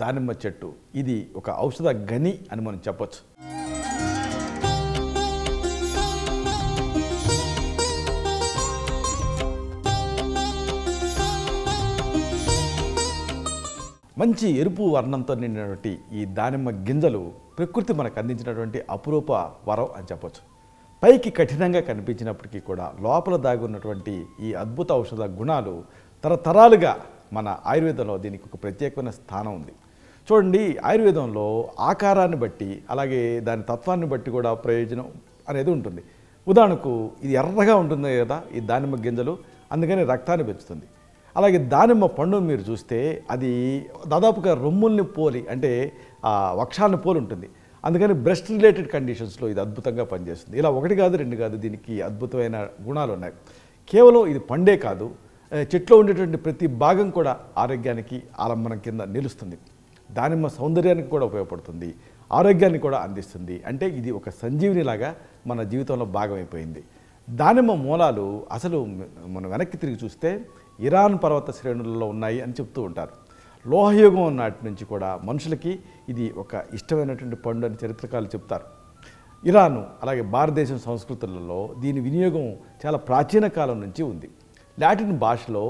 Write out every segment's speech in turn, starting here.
దానిమ్మ చెట్టు ఇది ఒక ఔషధ గని అని మనం చెప్పొచ్చు. మంచి ఎరుపు వర్ణంతో నిండినటువంటి ఈ దానిమ్మ గింజలు ప్రకృతి మనకు అందించినటువంటి అపురూప వరం అని చెప్పొచ్చు. పైకి కఠినంగా కనిపించినప్పటికీ కూడా లోపల దాగి ఉన్నటువంటి ఈ అద్భుత ఔషధ గుణాలు తరతరాలుగా మన ఆయుర్వేదంలో దీనికి ఒక ప్రత్యేకమైన స్థానం ఉంది. చూడండి, ఆయుర్వేదంలో ఆకారాన్ని బట్టి అలాగే దాని తత్వాన్ని బట్టి కూడా ప్రయోజనం అనేది ఉంటుంది. ఉదాహరణకు ఇది ఎర్రగా ఉంటుంది కదా ఈ దానిమ్మ గింజలు, అందుకని రక్తాన్ని పెంచుతుంది. అలాగే దానిమ్మ పండును మీరు చూస్తే అది దాదాపుగా రొమ్ముల్ని పోలి అంటే వక్షాలను పోలి ఉంటుంది. అందుకని బ్రెస్ట్ రిలేటెడ్ కండిషన్స్లో ఇది అద్భుతంగా పనిచేస్తుంది. ఇలా ఒకటి కాదు రెండు కాదు, దీనికి అద్భుతమైన గుణాలు ఉన్నాయి. కేవలం ఇది పండే కాదు, చెట్లో ఉండేటువంటి ప్రతి భాగం కూడా ఆరోగ్యానికి ఆలంబనం కింద నిలుస్తుంది. దానిమ్మ సౌందర్యానికి కూడా ఉపయోగపడుతుంది, ఆరోగ్యాన్ని కూడా అందిస్తుంది. అంటే ఇది ఒక సంజీవినిలాగా మన జీవితంలో భాగమైపోయింది. దానిమ్మ మూలాలు అసలు మనం వెనక్కి తిరిగి చూస్తే ఇరాన్ పర్వత శ్రేణులలో ఉన్నాయి అని చెప్తూ ఉంటారు. లోహయుగం నాటి నుంచి కూడా మనుషులకి ఇది ఒక ఇష్టమైనటువంటి పండు అని చరిత్రకారులు చెప్తారు. ఇరాను అలాగే భారతదేశం సంస్కృతులలో దీని వినియోగం చాలా ప్రాచీన కాలం నుంచి ఉంది. లాటిన్ భాషలో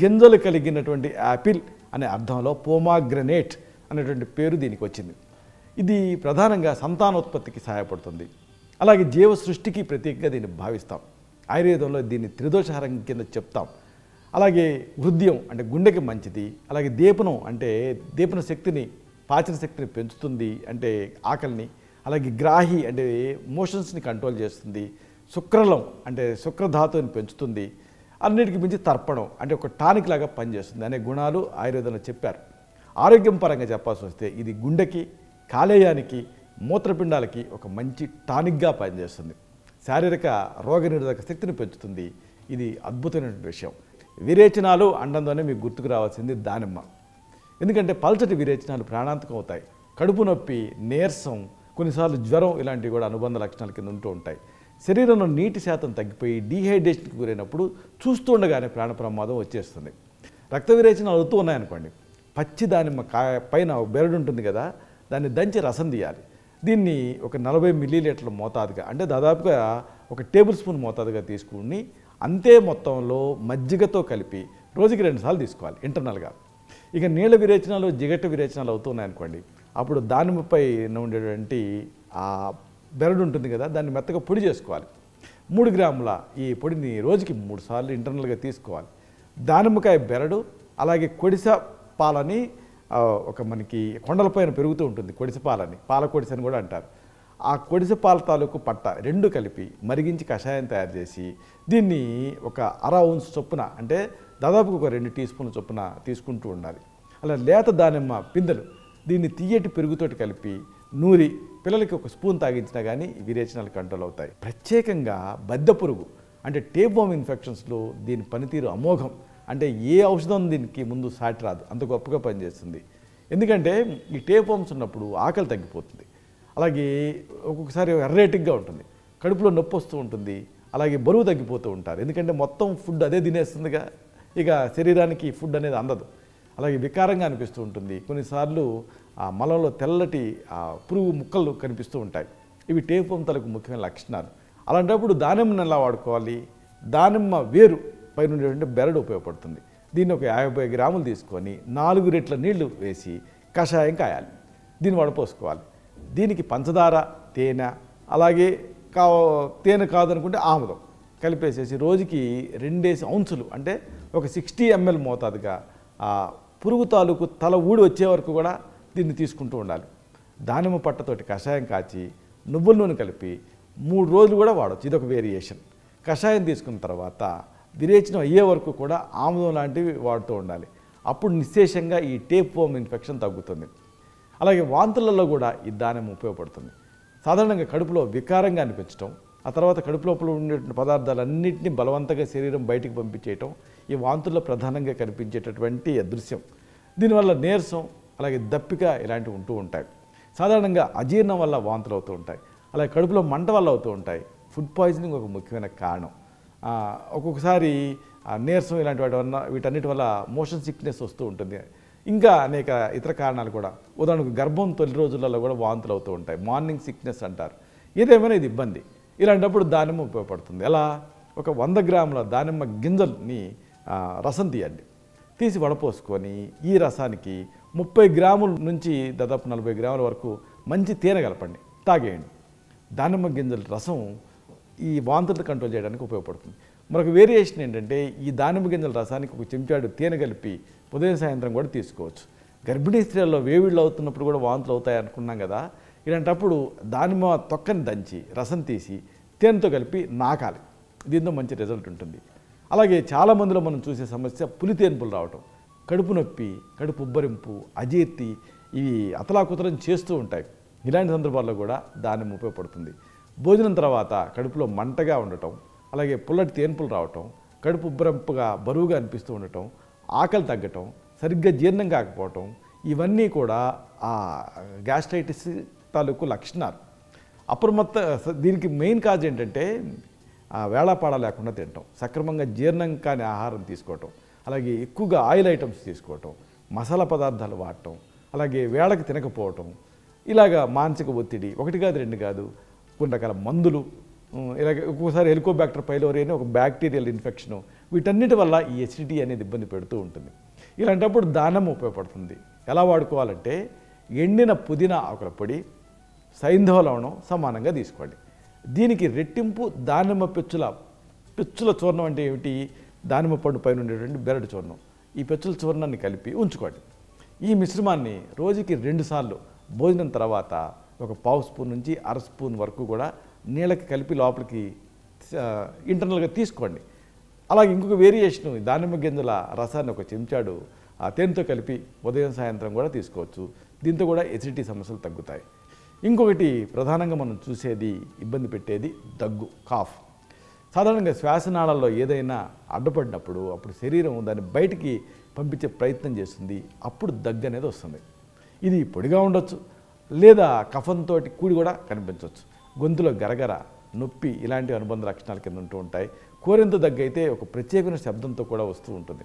గింజలు కలిగినటువంటి యాపిల్ అనే అర్థంలో పోమాగ్రనేట్ అనేటువంటి పేరు దీనికి వచ్చింది. ఇది ప్రధానంగా సంతానోత్పత్తికి సహాయపడుతుంది. అలాగే జీవ సృష్టికి ప్రతీకగా దీన్ని భావిస్తాం. ఆయుర్వేదంలో దీన్ని త్రిదోషహారం కింద చెప్తాం. అలాగే హృదయం అంటే గుండెకి మంచిది. అలాగే దీపనం అంటే దీపన శక్తిని, పాచన శక్తిని పెంచుతుంది అంటే ఆకలిని. అలాగే గ్రాహి అంటే మోషన్స్ని కంట్రోల్ చేస్తుంది. శుక్రలం అంటే శుక్రధాతువుని పెంచుతుంది. అన్నిటికీ మించి తర్పణం అంటే ఒక టానిక్ లాగా పనిచేస్తుంది అనే గుణాలు ఆయుర్వేదంలో చెప్పారు. ఆరోగ్యం పరంగా చెప్పాల్సి వస్తే ఇది గుండెకి, కాలేయానికి, మూత్రపిండాలకి ఒక మంచి టానిక్గా పనిచేస్తుంది. శారీరక రోగనిరోధక శక్తిని పెంచుతుంది. ఇది అద్భుతమైన విషయం. విరేచనాలు అండంతోనే మీకు గుర్తుకు రావాల్సింది దానిమ్మ. ఎందుకంటే పల్చటి విరేచనాలు ప్రాణాంతకం అవుతాయి. కడుపు నొప్పి, నీరసం, కొన్నిసార్లు జ్వరం ఇలాంటివి కూడా అనుబంధ లక్షణాల కింద ఉంటూ ఉంటాయి. శరీరంలో నీటి శాతం తగ్గిపోయి డీహైడ్రేషన్కి గురైనప్పుడు చూస్తూ ఉండగానే ప్రాణ ప్రమాదం వచ్చేస్తుంది. రక్త విరేచనాలు అవుతూ ఉన్నాయనుకోండి, పచ్చి దానిమ్మ పైన బెరడు ఉంటుంది కదా, దాన్ని దంచి రసం తీయాలి. దీన్ని ఒక 40 మిల్లీలీటర్ల మోతాదుగా అంటే దాదాపుగా ఒక టేబుల్ స్పూన్ మోతాదుగా తీసుకుని అంతే మొత్తంలో మజ్జిగతో కలిపి రోజుకి 2 సార్లు తీసుకోవాలి ఇంటర్నల్గా. ఇక నీళ్ళ విరేచనాలు, జిగట విరేచనాలు అవుతున్నాయనుకోండి, అప్పుడు దానిమ్మపై ఉండేటువంటి ఆ బెరడు ఉంటుంది కదా, దాన్ని మెత్తగా పొడి చేసుకోవాలి. 3 గ్రాముల ఈ పొడిని రోజుకి 3 సార్లు ఇంటర్నల్గా తీసుకోవాలి. దానిమ్మకాయ బెరడు అలాగే కొడిస పాలని ఒక మనకి కొండలపైన పెరుగుతూ ఉంటుంది కొడిస పాలని, పాల కొడిస అని కూడా అంటారు. ఆ కొడిస పాల తాలూకు పట్ట 2 కలిపి మరిగించి కషాయం తయారు చేసి దీన్ని ఒక అర ఔన్స్ చొప్పున అంటే దాదాపుగా ఒక 2 టీ స్పూన్ల చొప్పున తీసుకుంటూ ఉండాలి. అలా లేత దానిమ్మ పిందెలు దీన్ని తీయటి పెరుగుతోటి కలిపి నూరి పిల్లలకి ఒక స్పూన్ తాగించినా కానీ విరేచనాలు కంట్రోల్ అవుతాయి. ప్రత్యేకంగా బద్దె పురుగు అంటే టేప్వార్మ్ ఇన్ఫెక్షన్స్లో దీని పనితీరు అమోఘం. అంటే ఏ ఔషధం దీనికి ముందు సాటి రాదు, అంత గొప్పగా పనిచేస్తుంది. ఎందుకంటే ఈ టేప్వార్మ్స్ ఉన్నప్పుడు ఆకలి తగ్గిపోతుంది. అలాగే ఒక్కొక్కసారి ఎర్రేటిక్గా ఉంటుంది, కడుపులో నొప్పి వస్తూ ఉంటుంది, అలాగే బరువు తగ్గిపోతూ ఉంటారు. ఎందుకంటే మొత్తం ఫుడ్ అదే తినేస్తుందిగా, ఇక శరీరానికి ఫుడ్ అనేది అందదు. అలాగే వికారంగా అనిపిస్తూ ఉంటుంది. కొన్నిసార్లు ఆ మలంలో తెల్లటి పురుగు ముక్కలు కనిపిస్తూ ఉంటాయి. ఇవి టేప్వార్మ్ తలకు ముఖ్యమైన లక్షణాలు. అలాంటప్పుడు దానిమ్మను ఎలా వాడుకోవాలి? దానిమ్మ వేరు పైన ఉండేటువంటి బెరడు ఉపయోగపడుతుంది. దీన్ని ఒక 50 గ్రాములు తీసుకొని 4 రెట్ల నీళ్లు వేసి కషాయం కాయాలి. దీన్ని వడపోసుకోవాలి. దీనికి పంచదార, తేనె అలాగే తేనె కాదనుకుంటే ఆముదం కలిపేసేసి రోజుకి 2 ఔన్సులు అంటే ఒక 60 ml మోతాదుగా పురుగు తాలూకు తల ఊడి వచ్చే వరకు కూడా దీన్ని తీసుకుంటూ ఉండాలి. దానిమ్మ పట్టతోటి కషాయం కాచి నువ్వుల నూనె కలిపి 3 రోజులు కూడా వాడవచ్చు. ఇదొక వేరియేషన్. కషాయం తీసుకున్న తర్వాత విరేచనం అయ్యే వరకు కూడా ఆముదం లాంటివి వాడుతూ ఉండాలి. అప్పుడు నిశ్శేషంగా ఈ టేప్వార్మ్ ఇన్ఫెక్షన్ తగ్గుతుంది. అలాగే వాంతులలో కూడా ఈ దానిమ్మ ఉపయోగపడుతుంది. సాధారణంగా కడుపులో వికారంగా అనిపించడం, ఆ తర్వాత కడుపు లోపల ఉండేటువంటి పదార్థాలన్నింటినీ బలవంతంగా శరీరం బయటికి పంపించేయటం ఈ వాంతుల్లో ప్రధానంగా కనిపించేటటువంటి దృశ్యం. దీనివల్ల నీరసం అలాగే దప్పిక ఇలాంటివి ఉంటూ ఉంటాయి. సాధారణంగా అజీర్ణం వల్ల వాంతులు అవుతూ ఉంటాయి. అలాగే కడుపులో మంట వల్ల అవుతూ ఉంటాయి. ఫుడ్ పాయిజనింగ్ ఒక ముఖ్యమైన కారణం. ఒక్కొక్కసారి నీరసం ఇలాంటి వాటి వల్ల వీటన్నిటి వల్ల మోషన్ సిక్నెస్ వస్తూ ఉంటుంది. ఇంకా అనేక ఇతర కారణాలు కూడా, ఉదాహరణకు గర్భం తొలి రోజులలో కూడా వాంతులు అవుతూ ఉంటాయి, మార్నింగ్ సిక్నెస్ అంటారు. ఏదేమైనా ఇది ఇబ్బంది. ఇలాంటప్పుడు దానిమ్మ ఉపయోగపడుతుంది. ఎలా? ఒక 100 గ్రాముల దానిమ్మ గింజల్ని రసం తీయండి. తీసి వడపోసుకొని ఈ రసానికి 30 గ్రాముల నుంచి దాదాపు 40 గ్రాముల వరకు మంచి తేనె కలపండి, తాగేయండి. దానిమ్మ గింజల రసం ఈ వాంతులను కంట్రోల్ చేయడానికి ఉపయోగపడుతుంది. మరొక వేరియేషన్ ఏంటంటే, ఈ దానిమ్మ గింజల రసానికి ఒక చెంచాడు తేనె కలిపి ఉదయం సాయంత్రం కూడా తీసుకోవచ్చు. గర్భిణీ స్త్రీలలో వేవిళ్ళు అవుతున్నప్పుడు కూడా వాంతులు అవుతాయి అనుకున్నాం కదా, ఇలాంటప్పుడు దానిమ్మ తొక్కని దంచి రసం తీసి తేనెతో కలిపి నాకాలి. దీంతో మంచి రిజల్ట్ ఉంటుంది. అలాగే చాలామందిలో మనం చూసే సమస్య పులితేన్పులు రావటం, కడుపు నొప్పి, కడుపు ఉబ్బరింపు, అజీర్తి, ఇవి అతలాకుతలం చేస్తూ ఉంటాయి. ఇలాంటి సందర్భాల్లో కూడా దానిమ్మ ఉపయోగపడుతుంది. భోజనం తర్వాత కడుపులో మంటగా ఉండటం, అలాగే పుల్లటి తేన్పులు రావటం, కడుపు ఉబ్బరింపుగా బరువుగా అనిపిస్తూ ఉండటం, ఆకలి తగ్గటం, సరిగ్గా జీర్ణం కాకపోవటం, ఇవన్నీ కూడా ఆ గ్యాస్ట్రైటిస్ తాలూకు లక్షణాలు. దీనికి మెయిన్ కాజ్ ఏంటంటే వేళాపాడ లేకుండా తినటం, సక్రమంగా జీర్ణం కాని ఆహారం తీసుకోవటం, అలాగే ఎక్కువగా ఆయిల్ ఐటమ్స్ తీసుకోవటం, మసాలా పదార్థాలు వాడటం, అలాగే వేళకి తినకపోవటం, ఇలాగా మానసిక ఒత్తిడి, 1 కాదు 2 కాదు, కొన్ని రకాల మందులు, ఇలాగే ఒక్కోసారి హెలికోబాక్టర్ పైలోరీ అని ఒక బ్యాక్టీరియల్ ఇన్ఫెక్షను, వీటన్నిటి వల్ల ఈ ఎసిడిటీ అనేది ఇబ్బంది పెడుతూ ఉంటుంది. ఇలాంటప్పుడు దానిమ్మ ఉపయోగపడుతుంది. ఎలా వాడుకోవాలంటే, ఎండిన పుదీనా ఆకుల పొడి, సైంధవ లవణం సమానంగా తీసుకోండి. దీనికి రెట్టింపు దానిమ్మ పెచ్చుల చూర్ణం అంటే ఏమిటి? దానిమ్మ పండు పైన ఉండేటువంటి బెరడు చూర్ణం. ఈ పెచ్చుల చూర్ణాన్ని కలిపి ఉంచుకోండి. ఈ మిశ్రమాన్ని రోజుకి 2 సార్లు భోజనం తర్వాత ఒక పావు స్పూన్ నుంచి అర స్పూన్ వరకు కూడా నీళ్ళకి కలిపి లోపలికి ఇంటర్నల్గా తీసుకోండి. అలాగే ఇంకొక వేరియేషను, దానిమ్మ గింజల రసాన్ని ఒక చెంచాడు తేనెతో కలిపి ఉదయం సాయంత్రం కూడా తీసుకోవచ్చు. దీంతో కూడా ఎసిడిటీ సమస్యలు తగ్గుతాయి. ఇంకొకటి ప్రధానంగా మనం చూసేది, ఇబ్బంది పెట్టేది దగ్గు, కాఫ్. సాధారణంగా శ్వాసనాళాల్లో ఏదైనా అడ్డుపడినప్పుడు అప్పుడు శరీరం దాన్ని బయటికి పంపించే ప్రయత్నం చేస్తుంది, అప్పుడు దగ్గు అనేది వస్తుంది. ఇది పొడిగా ఉండొచ్చు, లేదా కఫంతో కూడి కూడా కనిపించవచ్చు. గొంతులో గరగర, నొప్పి ఇలాంటి అనుబంధ లక్షణాల కింద ఉంటూ ఉంటాయి. కోరింత దగ్గు అయితే ఒక ప్రత్యేకమైన శబ్దంతో కూడా వస్తూ ఉంటుంది.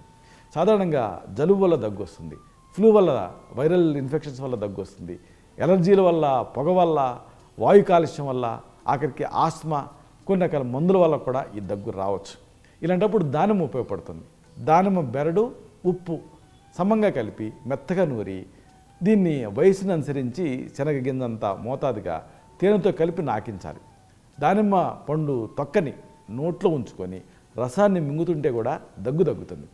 సాధారణంగా జలుబు వల్ల దగ్గు వస్తుంది, ఫ్లూ వల్ల, వైరల్ ఇన్ఫెక్షన్స్ వల్ల దగ్గు వస్తుంది, ఎలర్జీల వల్ల, పొగ వల్ల, వాయు కాలుష్యం వల్ల, ఆఖరికి ఆస్మా, కొన్ని రకాల మందుల వల్ల కూడా ఈ దగ్గు రావచ్చు. ఇలాంటప్పుడు దానిమ్మ ఉపయోగపడుతుంది. దానిమ్మ బెరడు, ఉప్పు సమంగా కలిపి మెత్తగా నూరి దీన్ని వయసును అనుసరించి శనగ గింజంత మోతాదుగా తేనెతో కలిపి నాకించాలి. దానిమ్మ పండు తొక్కని నోట్లో ఉంచుకొని రసాన్ని మింగుతుంటే కూడా దగ్గు తగ్గుతుంది.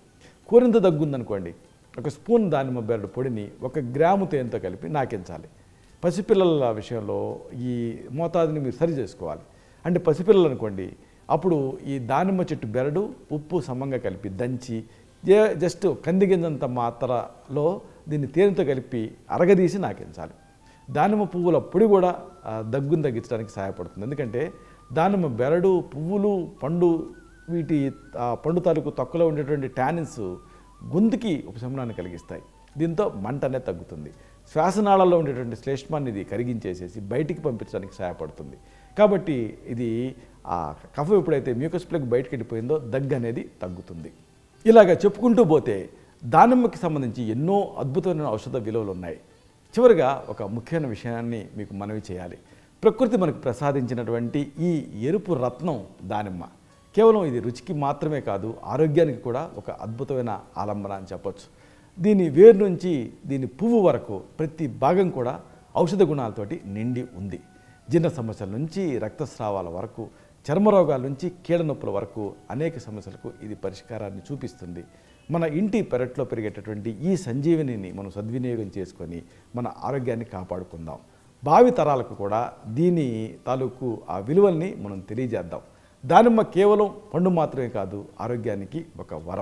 కోరింత దగ్గు ఉందనుకోండి, 1 స్పూన్ దానిమ్మ బెరడు పొడిని 1 గ్రాము తేనెతో కలిపి నాకించాలి. పసిపిల్లల విషయంలో ఈ మోతాదుని మీరు సరి చేసుకోవాలి. అంటే పసిపిల్లలు అనుకోండి, అప్పుడు ఈ దానిమ్మ చెట్టు బెరడు, ఉప్పు సమంగా కలిపి దంచి జస్ట్ కంది గింజంత మాత్రలో దీన్ని తేనెతో కలిపి అరగదీసి నాకించాలి. దానిమ్మ పువ్వుల పొడి కూడా దగ్గును తగ్గించడానికి సహాయపడుతుంది. ఎందుకంటే దానిమ్మ బెరడు, పువ్వులు, పండు, వీటి పండు తాలూకు తొక్కలో ఉండేటువంటి టానిన్స్ గొంతుకి ఉపశమనాన్ని కలిగిస్తాయి. దీంతో మంట అనేది తగ్గుతుంది. శ్వాసనాళాల్లో ఉండేటువంటి శ్లేష్మాన్ని ఇది కరిగించేసేసి బయటికి పంపించడానికి సహాయపడుతుంది. కాబట్టి ఇది కఫం ఎప్పుడైతే మ్యూకస్ ప్లగ్ బయటకు వెళ్ళిపోయిందో దగ్గు అనేది తగ్గుతుంది. ఇలాగ చెప్పుకుంటూ పోతే దానిమ్మకి సంబంధించి ఎన్నో అద్భుతమైన ఔషధ విలువలు ఉన్నాయి. చివరిగా ఒక ముఖ్యమైన విషయాన్ని మీకు మనవి చేయాలి. ప్రకృతి మనకు ప్రసాదించినటువంటి ఈ ఎరుపు రత్నం దానిమ్మ కేవలం ఇది రుచికి మాత్రమే కాదు, ఆరోగ్యానికి కూడా ఒక అద్భుతమైన ఆలంబన అని చెప్పొచ్చు. దీని వేరు నుంచి దీని పువ్వు వరకు ప్రతి భాగం కూడా ఔషధ గుణాలతోటి నిండి ఉంది. జీర్ణ సమస్యల నుంచి రక్తస్రావాల వరకు, చర్మరోగాల నుంచి కీళ్ళనొప్పుల వరకు అనేక సమస్యలకు ఇది పరిష్కారాన్ని చూపిస్తుంది. మన ఇంటి పెరట్లో పెరిగేటటువంటి ఈ సంజీవనిని మనం సద్వినియోగం చేసుకొని మన ఆరోగ్యాన్ని కాపాడుకుందాం. భావి తరాలకు కూడా దీని తాలూకు ఆ విలువల్ని మనం తెలియజేద్దాం. దానిమ్మ కేవలం పండు మాత్రమే కాదు, ఆరోగ్యానికి ఒక వరం.